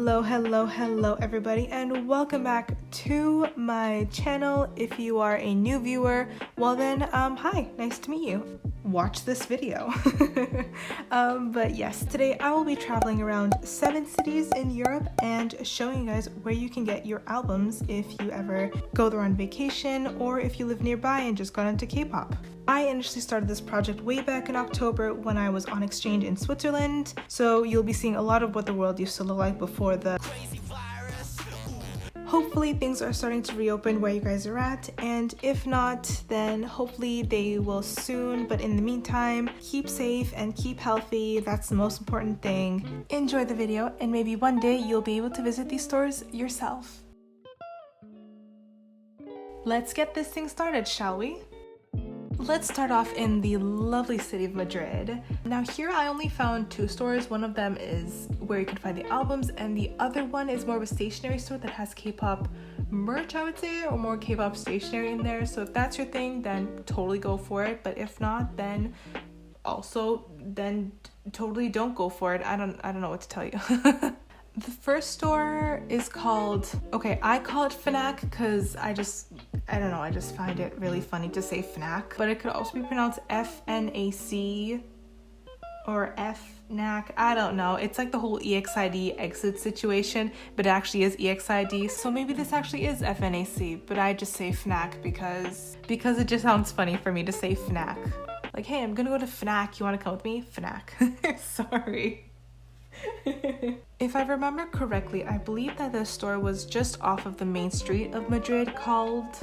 Hello everybody, and welcome back to my channel. If you are a new viewer, well then, hi, nice to meet you. Watch this video. But yes, today I will be traveling around 7 cities in Europe and showing you guys where you can get your albums if you ever go there on vacation or if you live nearby and just got into K-pop. I initially started this project way back in October when I was on exchange in Switzerland, so you'll be seeing a lot of what the world used to look like before the crazy virus. Hopefully things are starting to reopen where you guys are at, and if not, then hopefully they will soon. But in the meantime, keep safe and keep healthy. That's the most important thing. Enjoy the video, and maybe one day you'll be able to visit these stores yourself. Let's get this thing started, shall we? Let's start off in the lovely city of Madrid. Now here I only found 2 stores. One of them is where you can find the albums, and the other one is more of a stationery store that has K-pop merch, I would say, or more K-pop stationery in there. So if that's your thing, then totally go for it. But if not, then totally don't go for it. I don't know what to tell you. The first store is called, I call it FNAC because I just find it really funny to say FNAC, but it could also be pronounced FNAC or FNAC. I don't know. It's like the whole EXID exit situation, but it actually is EXID. So maybe this actually is FNAC, but I just say FNAC because it just sounds funny for me to say FNAC. Like, hey, I'm gonna go to FNAC. You want to come with me? FNAC. Sorry. If I remember correctly, I believe that the store was just off of the main street of Madrid called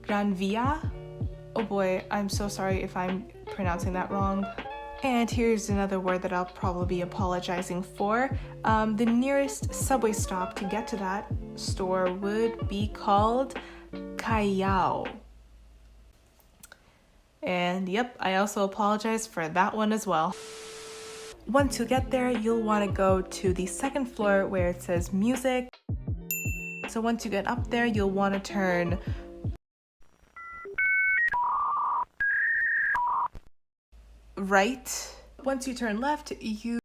Gran Via. Oh boy, I'm so sorry if I'm pronouncing that wrong. And here's another word that I'll probably be apologizing for. The nearest subway stop to get to that store would be called Calle. And yep, I also apologize for that one as well. Once you get there, you'll want to go to the second floor where it says music. So once you get up there, you'll want to turn right. Once you turn left, you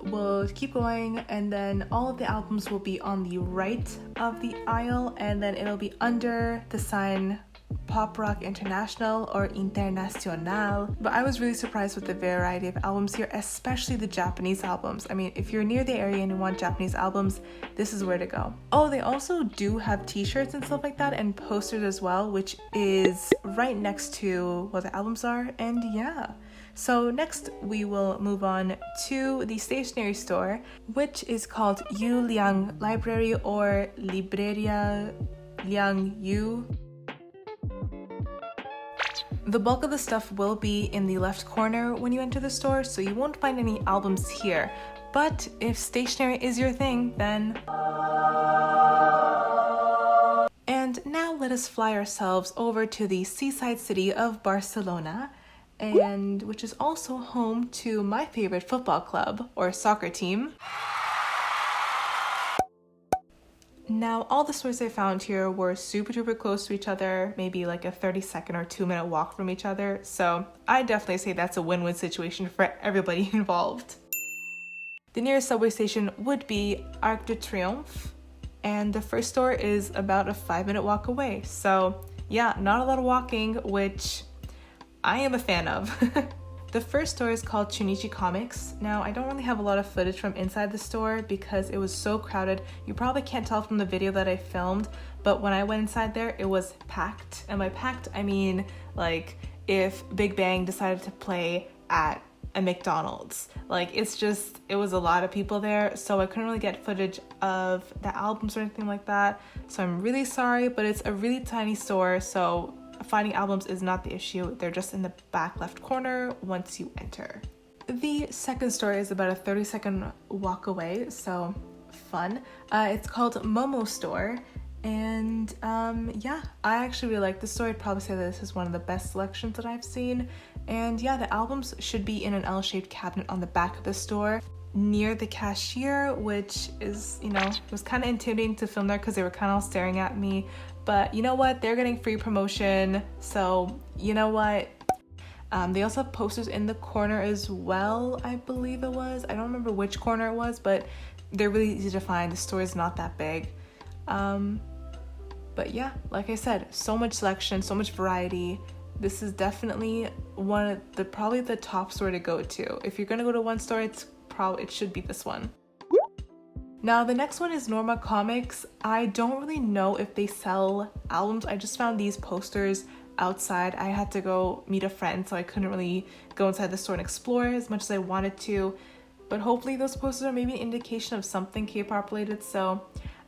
will keep going, and then all of the albums will be on the right of the aisle, and then it'll be under the sign Pop Rock International or Internacional. But I was really surprised with the variety of albums here, especially the Japanese albums. I mean, if you're near the area and you want Japanese albums, this is where to go. Oh, they also do have t-shirts and stuff like that, and posters as well, which is right next to what the albums are, and yeah. So next we will move on to the stationery store, which is called Liang Library or Libreria Liang Yu. The bulk of the stuff will be in the left corner when you enter the store, so you won't find any albums here. But if stationery is your thing, then... And now let us fly ourselves over to the seaside city of Barcelona, and which is also home to my favorite football club or soccer team. Now, all the stores I found here were super close to each other, maybe like a 30-second or 2-minute walk from each other, so I definitely say that's a win-win situation for everybody involved. The nearest subway station would be Arc de Triomphe, and the first store is about a 5-minute walk away, so yeah, not a lot of walking, which I am a fan of. The first store is called Chunichi Comics. Now, I don't really have a lot of footage from inside the store because it was so crowded. You probably can't tell from the video that I filmed, but when I went inside there, it was packed. And by packed, I mean like if Big Bang decided to play at a McDonald's. Like it was a lot of people there, so I couldn't really get footage of the albums or anything like that. So I'm really sorry, but it's a really tiny store, so finding albums is not the issue. They're just in the back left corner once you enter. The second store is about a 30-second walk away, so fun. It's called Momo store, and yeah, I actually really like this store. I'd probably say that this is one of the best selections that I've seen. And yeah, the albums should be in an L-shaped cabinet on the back of the store near the cashier, which is, it was kind of intimidating to film there because they were kind of all staring at me. But you know what? They're getting free promotion. So you know what? They also have posters in the corner as well, I believe it was. I don't remember which corner it was, but they're really easy to find. The store is not that big. But yeah, like I said, so much selection, so much variety. This is definitely probably the top store to go to. If you're gonna go to one store, it should be this one. Now the next one is Norma Comics. I don't really know if they sell albums. I just found these posters outside. I had to go meet a friend, so I couldn't really go inside the store and explore as much as I wanted to. But hopefully those posters are maybe an indication of something K-pop related. So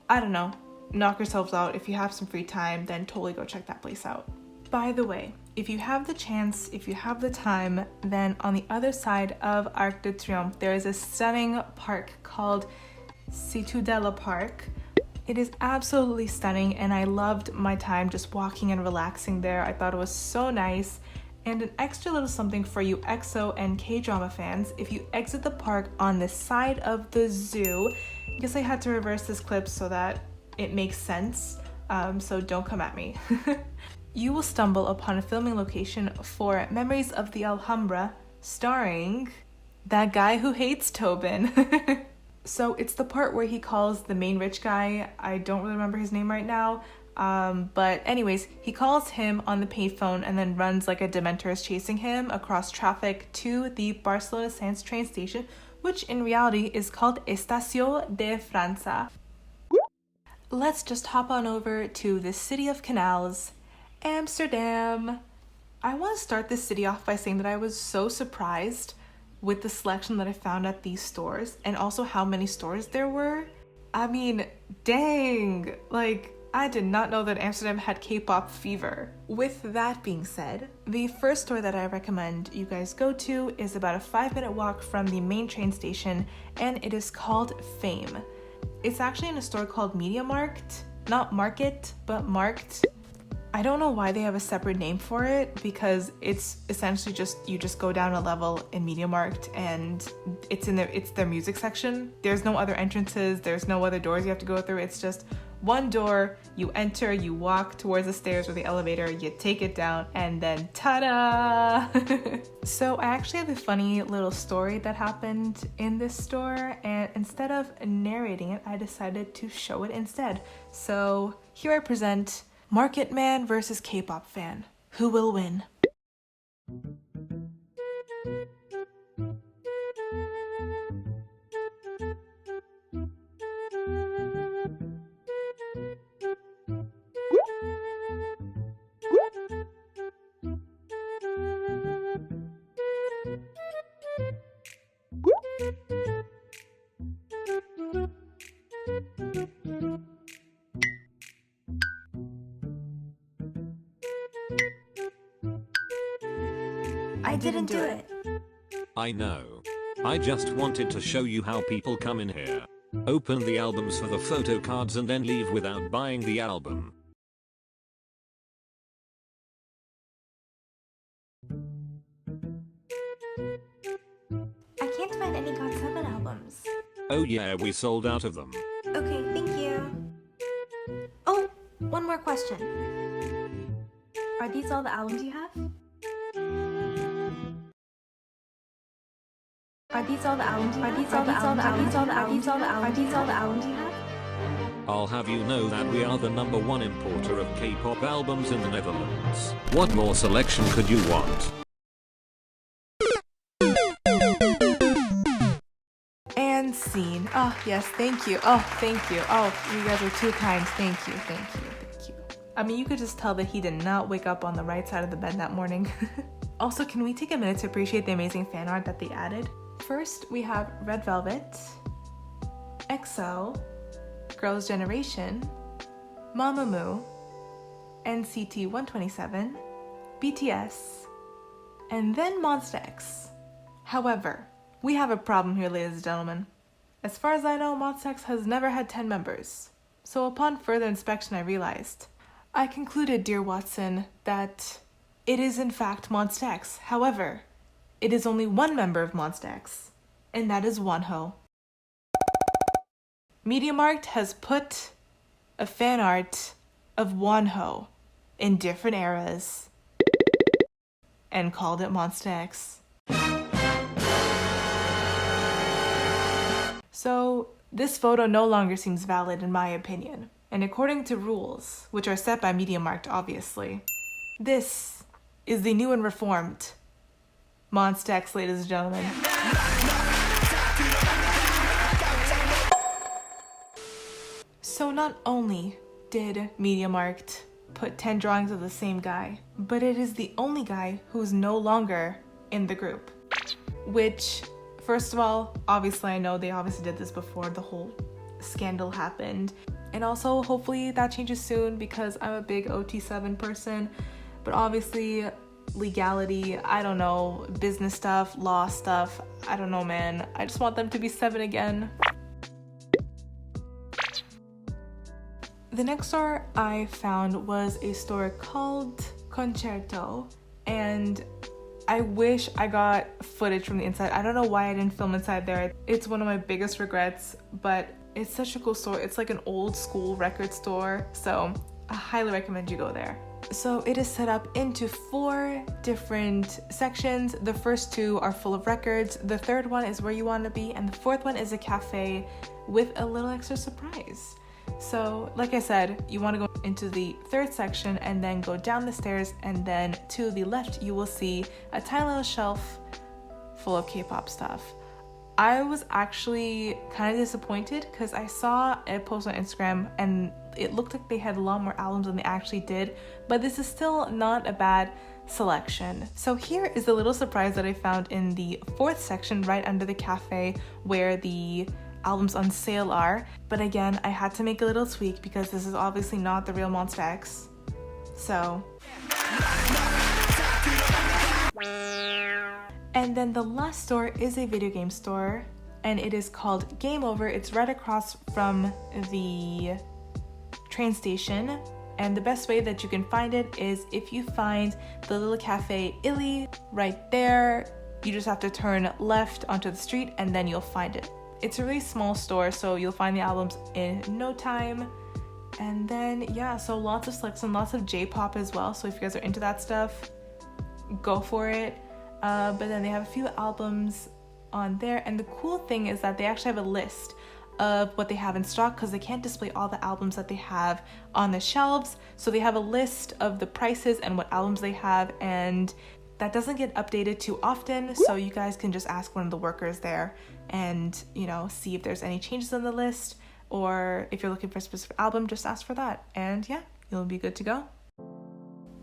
I don't know. Knock yourselves out. If you have some free time, then totally go check that place out. By the way, if you have the chance, if you have the time, then on the other side of Arc de Triomphe, there is a stunning park called Citadella Park. It is absolutely stunning, and I loved my time just walking and relaxing there. I thought it was so nice. And an extra little something for you EXO and K-drama fans, if you exit the park on the side of the zoo, I guess I had to reverse this clip so that it makes sense, so don't come at me. You will stumble upon a filming location for Memories of the Alhambra, starring that guy who hates Tobin. So it's the part where he calls the main rich guy, I don't really remember his name right now, but anyways, he calls him on the payphone and then runs like a Dementor is chasing him across traffic to the Barcelona Sant train station, which in reality is called Estació de França. Let's just hop on over to the city of canals, Amsterdam. I want to start this city off by saying that I was so surprised with the selection that I found at these stores and also how many stores there were. I mean, dang, like I did not know that Amsterdam had K-pop fever. With that being said, the first store that I recommend you guys go to is about a 5-minute walk from the main train station, and it is called Fame. It's actually in a store called Mediamarkt, not Market, but Markt. I don't know why they have a separate name for it, because it's essentially you just go down a level in Mediamarkt and it's their music section. There's no other entrances, there's no other doors you have to go through. It's just one door, you enter, you walk towards the stairs or the elevator, you take it down, and then ta-da! So I actually have a funny little story that happened in this store, and instead of narrating it, I decided to show it instead. So here I present Market Man versus K-pop fan. Who will win? I didn't do it. I know. I just wanted to show you how people come in here, open the albums for the photo cards and then leave without buying the album. I can't find any God 7 albums. Oh yeah, we sold out of them. Okay, thank you. Oh, one more question. Are these all the albums you have? Are these all the albums you have? Are these all the albums you have? I'll have you know that we are the #1 importer of K-pop albums in the Netherlands. What more selection could you want? And scene. Oh, yes, thank you. Oh, thank you. Oh, you guys are too kind. Thank you. I mean, you could just tell that he did not wake up on the right side of the bed that morning. Also, can we take a minute to appreciate the amazing fan art that they added? First, we have Red Velvet, EXO, Girls' Generation, Mamamoo, NCT 127, BTS, and then Monsta X. However, we have a problem here, ladies and gentlemen. As far as I know, Monsta X has never had 10 members. So upon further inspection, I concluded, dear Watson, that it is in fact Monsta X. However, it is only one member of Monsta X, and that is Wonho. Mediamarkt has put a fan art of Wonho in different eras and called it Monster X. So this photo no longer seems valid in my opinion. And according to rules, which are set by Mediamarkt obviously, this is the new and reformed Monster X, ladies and gentlemen. So not only did Mediamarkt put 10 drawings of the same guy, but it is the only guy who's no longer in the group. Which, first of all, obviously I know they obviously did this before the whole scandal happened. And also hopefully that changes soon because I'm a big OT7 person. But obviously legality, I don't know, business stuff, law stuff, I don't know, man. I just want them to be 7 again. The next store I found was a store called Concerto, and I wish I got footage from the inside. I don't know why I didn't film inside there. It's one of my biggest regrets, but it's such a cool store. It's like an old school record store, so I highly recommend you go there. So it is set up into 4 different sections. The first 2 are full of records. The third one is where you want to be, and the fourth one is a cafe with a little extra surprise. So like I said, you want to go into the third section and then go down the stairs, and then to the left you will see a tiny little shelf full of K-pop stuff. I was actually kind of disappointed because I saw a post on Instagram and it looked like they had a lot more albums than they actually did, but this is still not a bad selection. So here is a little surprise that I found in the 4th section right under the cafe where the albums on sale are. But again, I had to make a little tweak because this is obviously not the real Monster X. So. And then the last store is a video game store, and it is called Game Over. It's right across from the train station, and the best way that you can find it is if you find the little cafe Illy right there. You just have to turn left onto the street and then you'll find it. It's a really small store, so you'll find the albums in no time. And then yeah, so lots of selection, lots of J-pop as well, so if you guys are into that stuff, go for it. But then they have a few albums on there, and the cool thing is that they actually have a list of what they have in stock because they can't display all the albums that they have on the shelves. So they have a list of the prices and what albums they have, and that doesn't get updated too often, so you guys can just ask one of the workers there and, you know, see if there's any changes on the list, or if you're looking for a specific album, just ask for that, and yeah, you'll be good to go.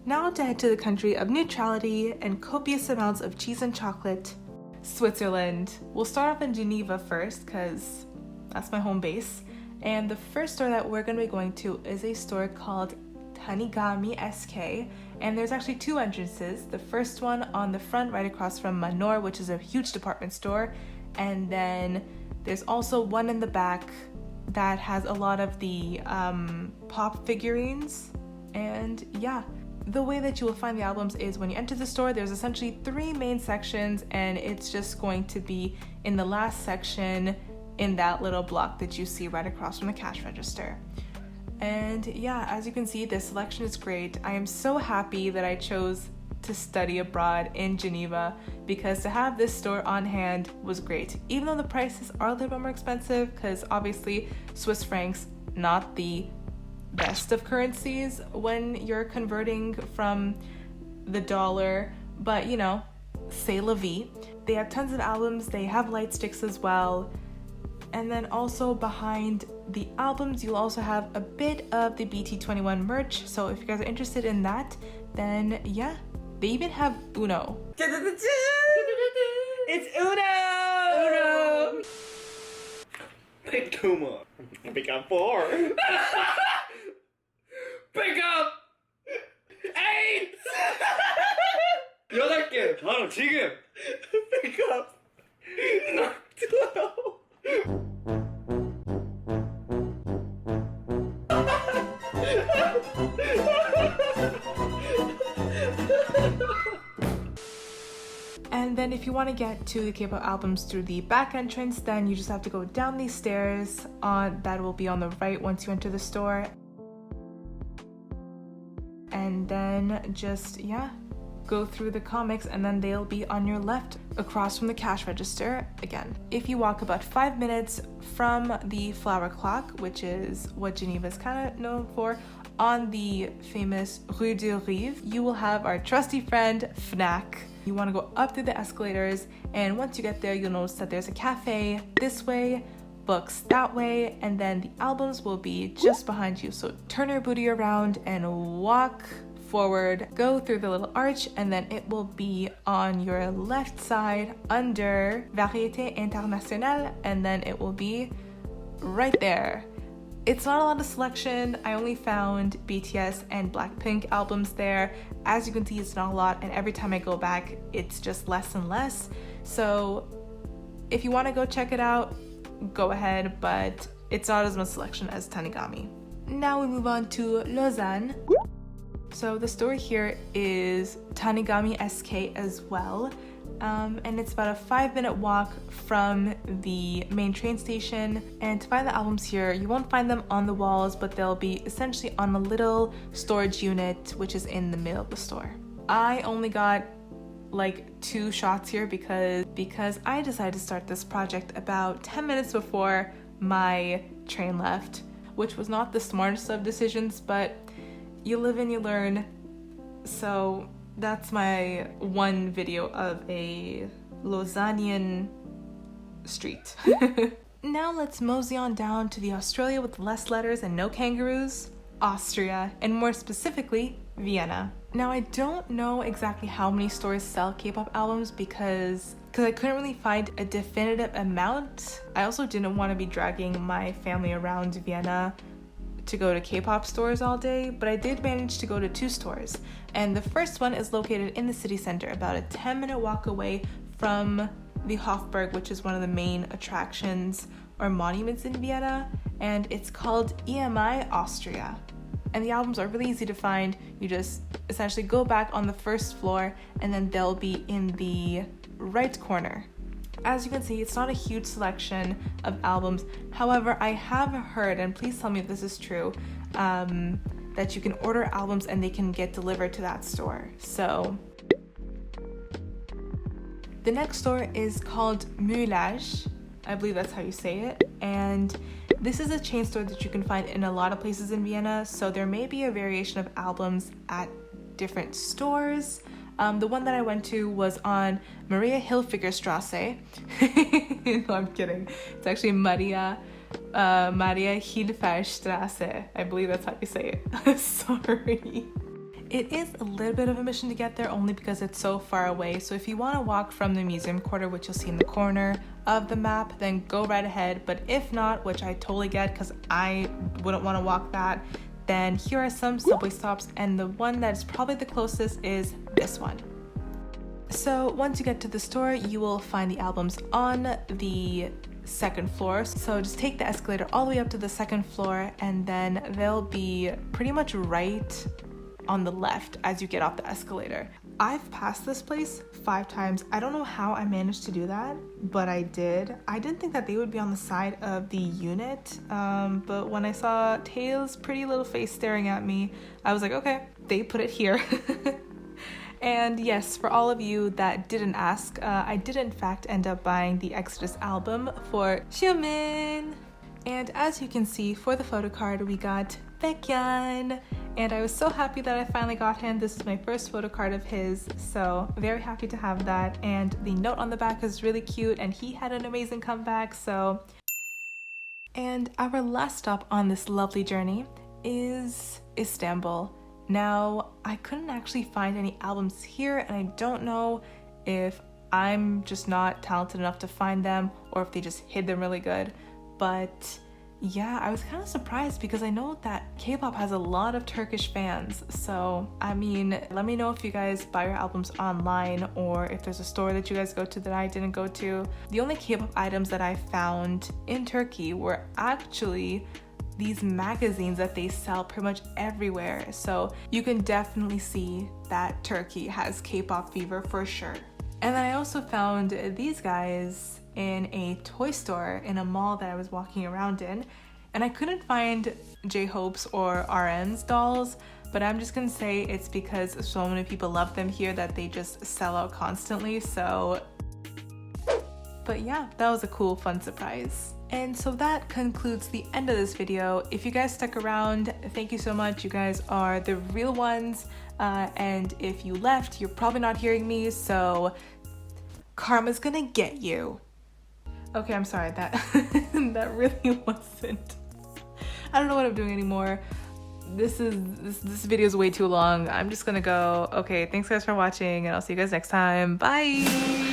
Now to head to the country of neutrality and copious amounts of cheese and chocolate, Switzerland. We'll start off in Geneva first because that's my home base. And the first store that we're going to be going to is a store called Tanigami SK. And there's actually 2 entrances. The first one on the front right across from Manor, which is a huge department store. And then there's also one in the back that has a lot of the pop figurines. And yeah. The way that you will find the albums is when you enter the store, there's essentially 3 main sections, and it's just going to be in the last section in that little block that you see right across from the cash register. And yeah, as you can see, the selection is great. I am so happy that I chose to study abroad in Geneva because to have this store on hand was great. Even though the prices are a little bit more expensive because obviously Swiss francs, not the best of currencies when you're converting from the dollar, but you know, c'est la vie. They have tons of albums, they have light sticks as well, and then also behind the albums you'll also have a bit of the BT21 merch, so if you guys are interested in that, then yeah, they even have Uno. It's Uno! Pick 2 more. Pick up 4. Pick up 8! 8개 바로 지금. Pick up 12. And then if you want to get to the K-pop albums through the back entrance, then you just have to go down these stairs that will be on the right once you enter the store. and then just, yeah, go through the comics, and then they'll be on your left across from the cash register. Again, if you walk about 5 minutes from the flower clock, which is what Geneva is kind of known for, on the famous Rue de Rive, you will have our trusty friend FNAC. You want to go up through the escalators, and once you get there, you'll notice that there's a cafe this way, books that way, and then the albums will be just behind you. So turn your booty around and walk forward, go through the little arch, and then it will be on your left side under Variété Internationale, and then it will be right there. It's not a lot of selection. I only found BTS and Blackpink albums there. As you can see, it's not a lot, and every time I go back, it's just less and less. So if you want to go check it out, go ahead, but it's not as much selection as Tanigami. Now we move on to Lausanne. So the store here is Tanigami SK as well. And it's about a 5-minute walk from the main train station. And to find the albums here, you won't find them on the walls, but they'll be essentially on a little storage unit, which is in the middle of the store. I only got like 2 shots here because I decided to start this project about 10 minutes before my train left, which was not the smartest of decisions, but you live and you learn. So that's my one video of a Lausannian street. Now let's mosey on down to the Australia with less letters and no kangaroos, Austria, and more specifically, Vienna. Now I don't know exactly how many stores sell K-pop albums because I couldn't really find a definitive amount. I also didn't want to be dragging my family around Vienna to go to K-pop stores all day, but I did manage to go to 2 stores. And the first one is located in the city center, about a 10-minute walk away from the Hofburg, which is one of the main attractions or monuments in Vienna, and it's called EMI Austria. And the albums are really easy to find. You just essentially go back on the first floor, and then they'll be in the right corner. As you can see, it's not a huge selection of albums. However, I have heard, and please tell me if this is true, that you can order albums and they can get delivered to that store. So the next store is called Moulage. I believe that's how you say it. And this is a chain store that you can find in a lot of places in Vienna. So there may be a variation of albums at different stores. The one that I went to was on Maria Hilfigerstrasse. No, I'm kidding. It's actually Maria Hilfigerstrasse. I believe that's how you say it. Sorry. It is a little bit of a mission to get there only because it's so far away. So if you want to walk from the museum quarter, which you'll see in the corner of the map, then go right ahead. But if not, which I totally get because I wouldn't want to walk that, then here are some subway stops, and the one that is probably the closest is this one. So once you get to the store, you will find the albums on the second floor. So just take the escalator all the way up to the second floor, and then they'll be pretty much right on the left as you get off the escalator. I've passed this place 5 times. I don't know how I managed to do that, but I did. I didn't think that they would be on the side of the unit, but when I saw Tayl's pretty little face staring at me, I was like, okay, they put it here. And yes, for all of you that didn't ask, I did in fact end up buying the Exodus album for Xiumin. And as you can see, for the photo card, we got Baekhyun. And I was so happy that I finally got him. This is my first photo card of his, so very happy to have that. And the note on the back is really cute, and he had an amazing comeback, so. And our last stop on this lovely journey is Istanbul. Now, I couldn't actually find any albums here, and I don't know if I'm just not talented enough to find them or if they just hid them really good, but yeah, I was kind of surprised because I know that K-pop has a lot of Turkish fans. So, I mean, let me know if you guys buy your albums online or if there's a store that you guys go to that I didn't go to. The only K-pop items that I found in Turkey were actually these magazines that they sell pretty much everywhere. So you can definitely see that Turkey has K-pop fever for sure. And then I also found these guys in a toy store in a mall that I was walking around in, and I couldn't find J-Hope's or RM's dolls, but I'm just gonna say it's because so many people love them here that they just sell out constantly. So, but yeah, that was a cool, fun surprise. And so that concludes the end of this video. If you guys stuck around, thank you so much. You guys are the real ones. And if you left, you're probably not hearing me, so karma's gonna get you. Okay, I'm sorry, that that really wasn't. I don't know what I'm doing anymore. This video is way too long. I'm just gonna go. Okay, thanks guys for watching, and I'll see you guys next time. Bye.